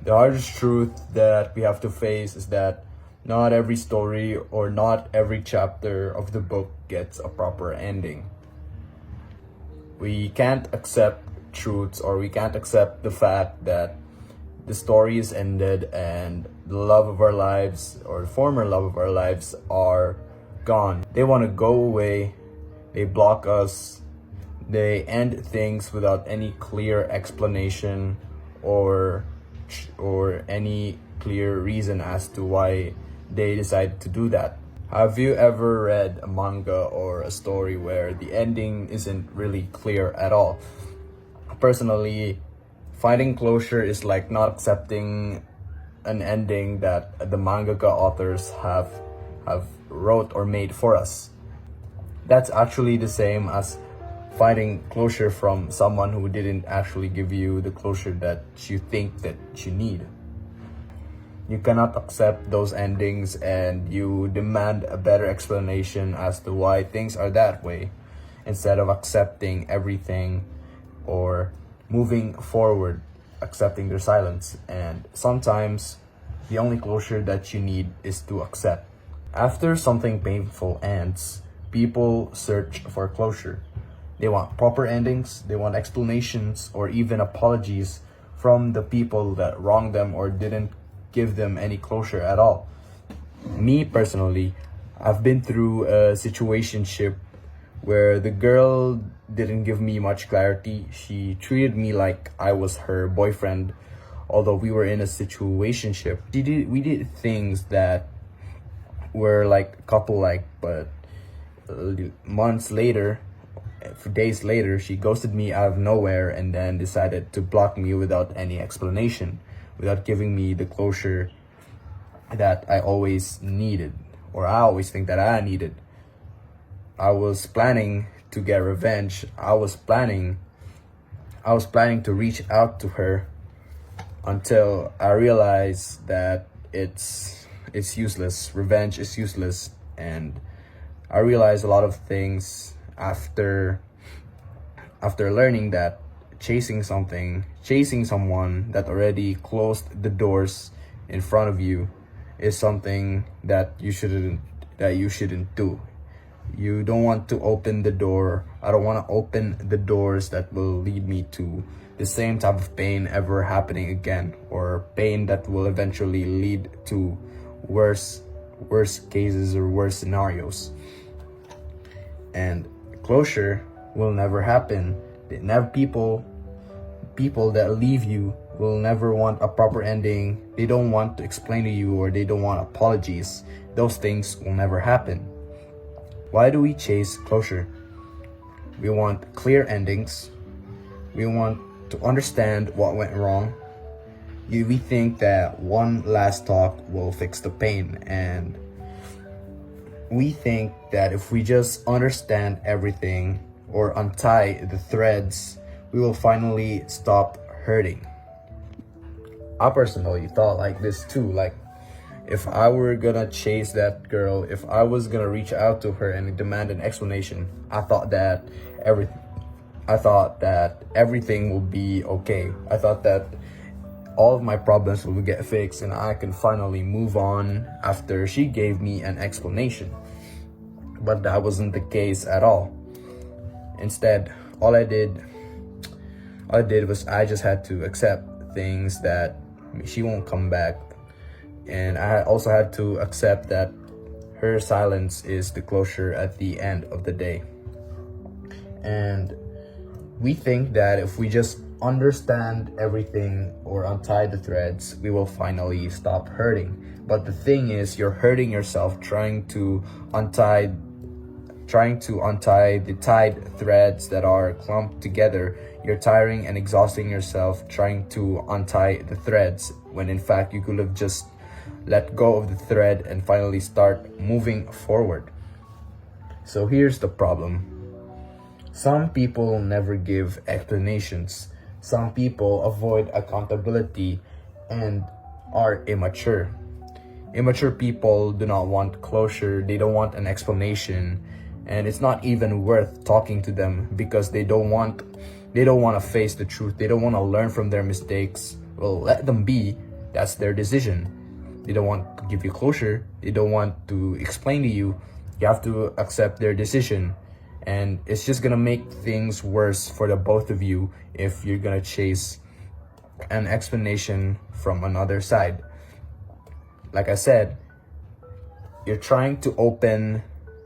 The hardest truth that we have to face is that not every story or not every chapter of the book gets a proper ending. We can't accept truths, or we can't accept the fact that the story is ended and the love of our lives or the former love of our lives are gone. They want to go away, they block us, they end things without any clear explanation or any clear reason as to why they decided to do that. Have you ever read a manga or a story where the ending isn't really clear at all? Personally, finding closure is like not accepting an ending that the mangaka authors have wrote or made for us. That's actually the same as finding closure from someone who didn't actually give you the closure that you think that you need. You cannot accept those endings and you demand a better explanation as to why things are that way instead of accepting everything or moving forward, accepting their silence. And sometimes the only closure that you need is to accept. After something painful ends, people search for closure. They want proper endings, they want explanations, or even apologies from the people that wronged them or didn't give them any closure at all. Me personally, I've been through a situationship where the girl didn't give me much clarity. She treated me like I was her boyfriend, although we were in a situationship. We did things that were like couple-like, but months later, days later, she ghosted me out of nowhere and then decided to block me without any explanation, without giving me the closure that I always needed, or I always think that I needed. I was planning to get revenge. I was planning to reach out to her until I realized that it's useless. Revenge is useless, and I realized a lot of things after learning that chasing someone that already closed the doors in front of you is something that you shouldn't do. You don't want to open the door. I don't want to open the doors that will lead me to the same type of pain ever happening again, or pain that will eventually lead to worse cases or worse scenarios. And closure will never happen. People that leave you will never want a proper ending. They don't want to explain to you, or they don't want apologies. Those things will never happen. Why do we chase closure? We want clear endings. We want to understand what went wrong. We think that one last talk will fix the pain, and we think that if we just understand everything or untie the threads, we will finally stop hurting. I personally thought like this too. Like, if I were gonna chase that girl, if I was gonna reach out to her and demand an explanation, I thought that everything will be okay. I thought that all of my problems will get fixed and I can finally move on after she gave me an explanation. But that wasn't the case at all. Instead, all I did was I just had to accept things that she won't come back. And I also had to accept that her silence is the closure at the end of the day. And we think that if we just understand everything or untie the threads, we will finally stop hurting. But the thing is, you're hurting yourself trying to untie the tied threads that are clumped together. You're tiring and exhausting yourself trying to untie the threads, when in fact you could have just let go of the thread and finally start moving forward. So here's the problem. Some people never give explanations. Some people avoid accountability and are immature. Immature people do not want closure. They don't want an explanation, and it's not even worth talking to them because they don't want to face the truth. They don't want to learn from their mistakes. Well, let them be. That's their decision. They don't want to give you closure. They don't want to explain to you. You have to accept their decision. And it's just gonna make things worse for the both of you if you're gonna chase an explanation from another side. Like I said, you're trying to open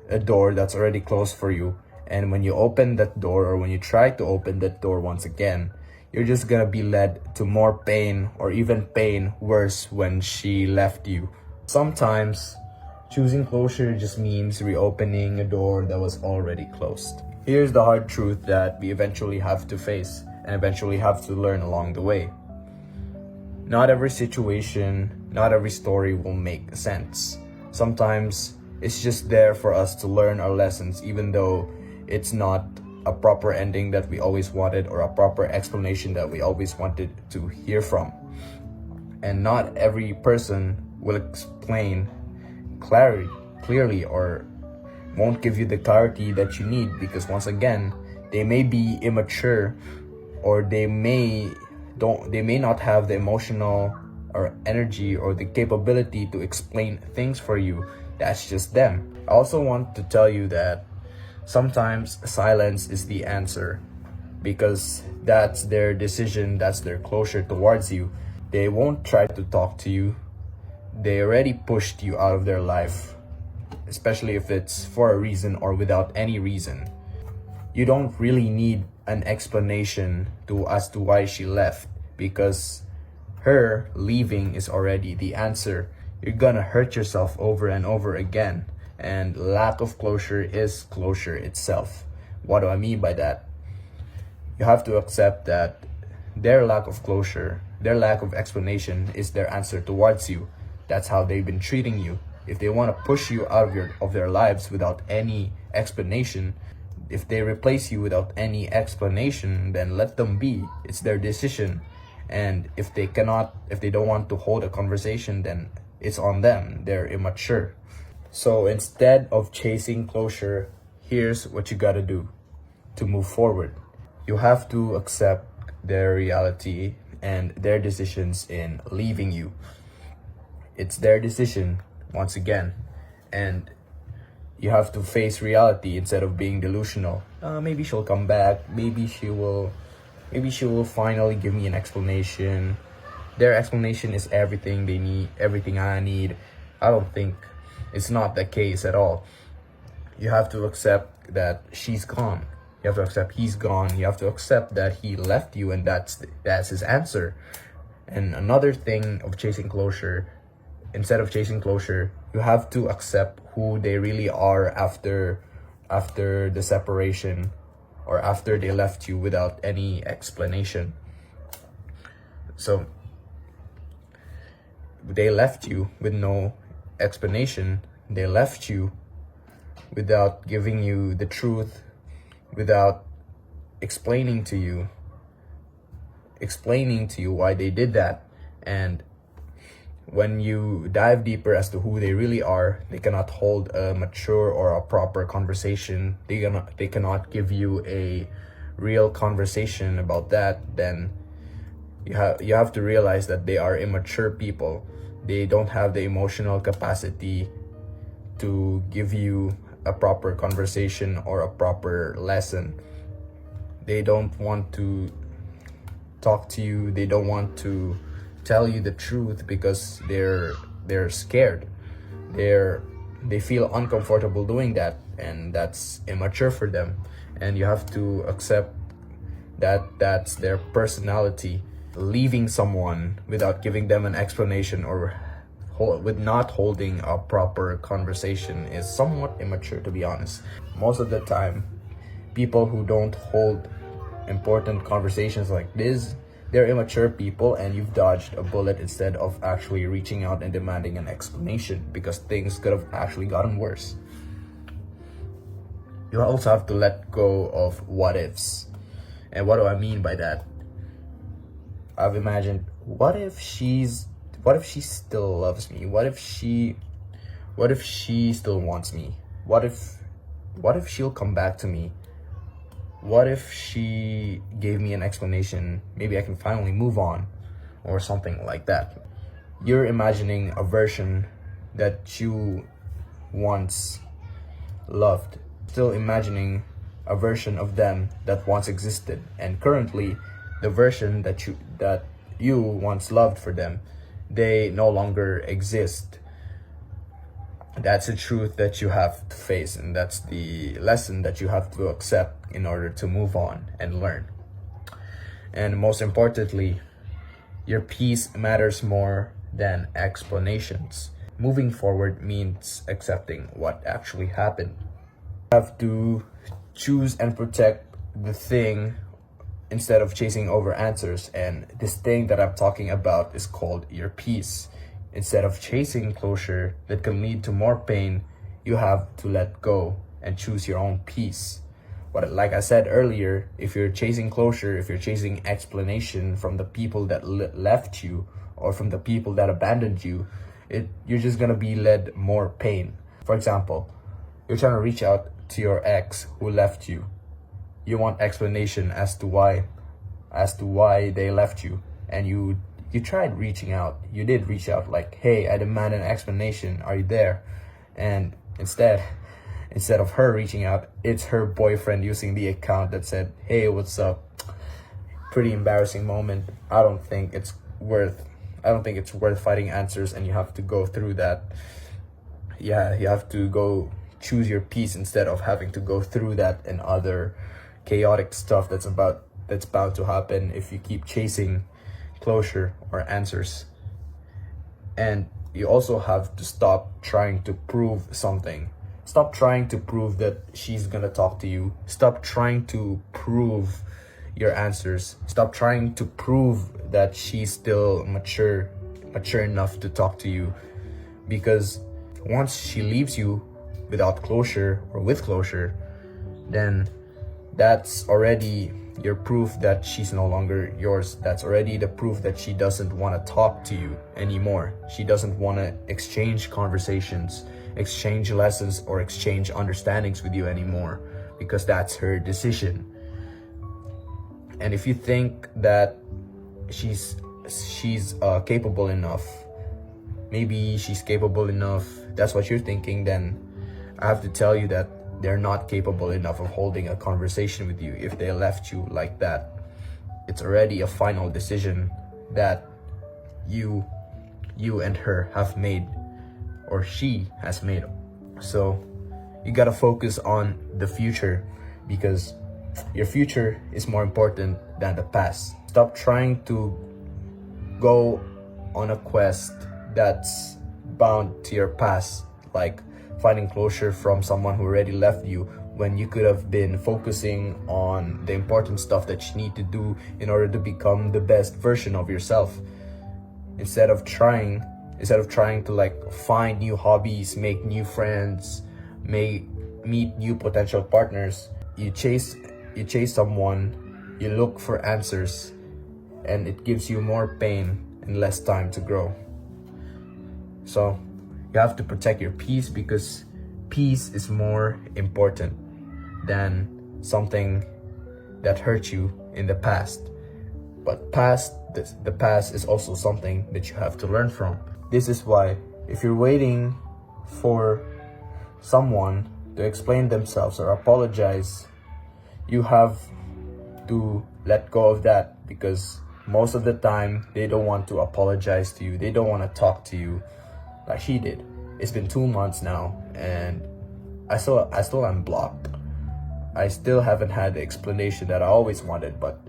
a door that's already closed for you. And when you open that door, or when you try to open that door once again, you're just gonna be led to more pain, or even pain worse when she left you. Sometimes choosing closure just means reopening a door that was already closed. Here's the hard truth that we eventually have to face and eventually have to learn along the way. Not every situation, not every story will make sense. Sometimes it's just there for us to learn our lessons, even though it's not a proper ending that we always wanted, or a proper explanation that we always wanted to hear from. And not every person will explain clearly, or won't give you the clarity that you need, because once again, they may be immature, or they may not have the emotional or energy or the capability to explain things for you. That's just them. I also want to tell you that sometimes silence is the answer, because that's their decision, that's their closure towards you. They won't try to talk to you. They already pushed you out of their life, especially if it's for a reason or without any reason. You don't really need an explanation as to why she left, because her leaving is already the answer. You're gonna hurt yourself over and over again, and lack of closure is closure itself. What do I mean by that? You have to accept that their lack of closure, their lack of explanation is their answer towards you. That's how they've been treating you. If they want to push you out of their lives without any explanation, if they replace you without any explanation, then let them be. It's their decision. And if they don't want to hold a conversation, then it's on them. They're immature. So instead of chasing closure, here's what you gotta do to move forward. You have to accept their reality and their decisions in leaving you. It's their decision, once again, and you have to face reality instead of being delusional. Maybe she'll come back. Maybe she will finally give me an explanation. Their explanation is everything they need, everything I need. I don't think it's not the case at all. You have to accept that she's gone. You have to accept he's gone. You have to accept that he left you, and that's his answer. And another thing of chasing closure, instead of chasing closure, you have to accept who they really are after the separation, or after they left you without any explanation. So they left you with no explanation. They left you without giving you the truth, without explaining to you why they did that. And when you dive deeper as to who they really are, they cannot hold a mature or a proper conversation. They cannot give you a real conversation about that. Then you have to realize that they are immature people. They don't have the emotional capacity to give you a proper conversation or a proper lesson. They don't want to talk to you. They don't want to tell you the truth because they're scared. They feel uncomfortable doing that, and that's immature for them. And you have to accept that that's their personality. Leaving someone without giving them an explanation, or with not holding a proper conversation, is somewhat immature, to be honest. Most of the time, people who don't hold important conversations like this, they're immature people, and you've dodged a bullet instead of actually reaching out and demanding an explanation, because things could have actually gotten worse. You also have to let go of what ifs. And what do I mean by that? I've imagined, what if she still loves me? What if she still wants me? What if she'll come back to me? What if she gave me an explanation? Maybe I can finally move on, or something like that. You're imagining a version that you once loved, still imagining a version of them that once existed, and currently the version that you once loved for them, they no longer exist. That's a truth that you have to face, and that's the lesson that you have to accept in order to move on and learn. And most importantly, your peace matters more than explanations. Moving forward means accepting what actually happened. You have to choose and protect the thing instead of chasing over answers. And this thing that I'm talking about is called your peace. Instead of chasing closure that can lead to more pain, you have to let go and choose your own peace. But like I said earlier, if you're chasing closure, if you're chasing explanation from the people that left you or from the people that abandoned you, you're just gonna be led more pain. For example, you're trying to reach out to your ex who left you. You want explanation as to why they left you, and you tried reaching out. You did reach out, like, hey, I demand an explanation. Are you there? And instead of her reaching out, it's her boyfriend using the account that said, hey, what's up? Pretty embarrassing moment. I don't think it's worth fighting answers, and you have to go through that. Yeah, you have to go choose your peace instead of having to go through that and other chaotic stuff that's bound to happen if you keep chasing closure or answers. And you also have to stop trying to prove something. Stop trying to prove that she's gonna talk to you. Stop trying to prove your answers. Stop trying to prove that she's still mature enough to talk to you. Because once she leaves you without closure or with closure, then that's already your proof that she's no longer yours. That's already the proof that she doesn't want to talk to you anymore. She doesn't want to exchange conversations, exchange lessons, or exchange understandings with you anymore, because that's her decision. And if you think that she's capable enough, maybe she's capable enough, that's what you're thinking, then I have to tell you that they're not capable enough of holding a conversation with you if they left you like that. It's already a final decision that you and her have made, or she has made. So you gotta focus on the future, because your future is more important than the past. Stop trying to go on a quest that's bound to your past, like finding closure from someone who already left you, when you could have been focusing on the important stuff that you need to do in order to become the best version of yourself. Instead of trying to like find new hobbies, make new friends, meet new potential partners, you chase someone, you look for answers, and it gives you more pain and less time to grow. So you have to protect your peace, because peace is more important than something that hurt you in the past. But the past is also something that you have to learn from. This is why, if you're waiting for someone to explain themselves or apologize, you have to let go of that, because most of the time they don't want to apologize to you. They don't want to talk to you like she did. It's been 2 months now, and I still am blocked. I still haven't had the explanation that I always wanted, but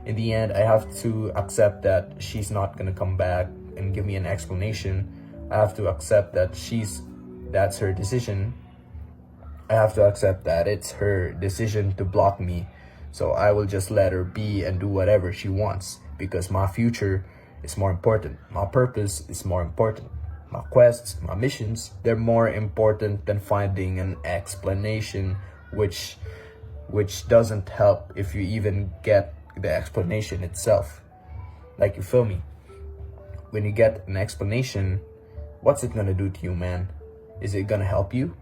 in the end, I have to accept that she's not gonna come back and give me an explanation. I have to accept that that's her decision. I have to accept that it's her decision to block me. So I will just let her be and do whatever she wants, because my future is more important. My purpose is more important. My quests, my missions, they're more important than finding an explanation, which doesn't help if you even get the explanation itself. Like, you feel me? When you get an explanation, what's it gonna do to you, man? Is it gonna help you?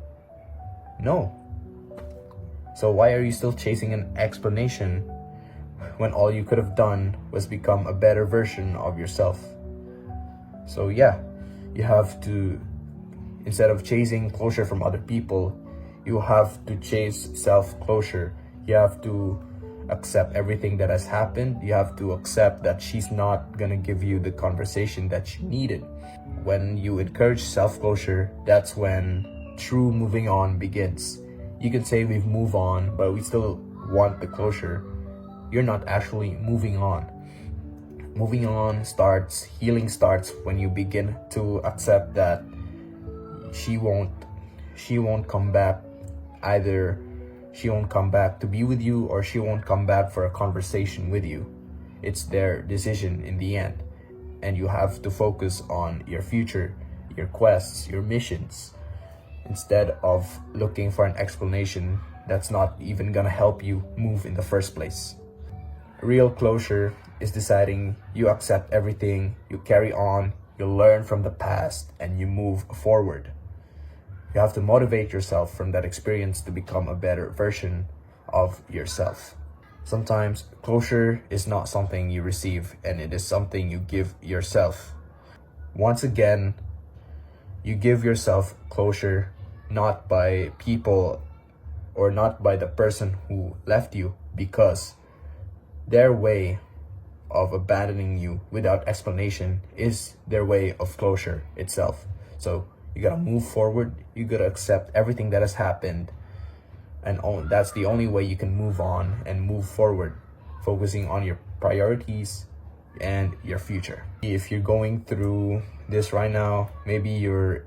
No. So why are you still chasing an explanation when all you could have done was become a better version of yourself? So yeah, you have to, instead of chasing closure from other people, you have to chase self-closure. You have to accept everything that has happened. You have to accept that she's not gonna give you the conversation that you needed. When you encourage self-closure, that's when true moving on begins. You can say we've moved on, but we still want the closure. You're not actually moving on. Moving on starts, healing starts when you begin to accept that she won't come back. Either she won't come back to be with you, or she won't come back for a conversation with you. It's their decision in the end, and you have to focus on your future, your quests, your missions, instead of looking for an explanation that's not even gonna help you move in the first place. Real closure is deciding you accept everything, you carry on, you learn from the past, and you move forward. You have to motivate yourself from that experience to become a better version of yourself. Sometimes closure is not something you receive, and it is something you give yourself. Once again, you give yourself closure not by people or not by the person who left you, because their way of abandoning you without explanation is their way of closure itself. So you gotta move forward, you gotta accept everything that has happened, and that's the only way you can move on and move forward, focusing on your priorities and your future. If you're going through this right now, maybe your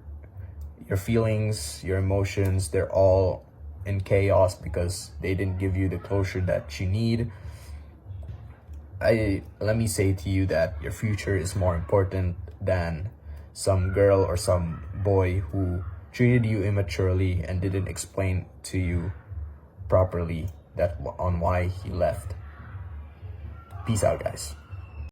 feelings, your emotions, they're all in chaos because they didn't give you the closure that you need. Let me say to you that your future is more important than some girl or some boy who treated you immaturely and didn't explain to you properly that on why he left. Peace out, guys.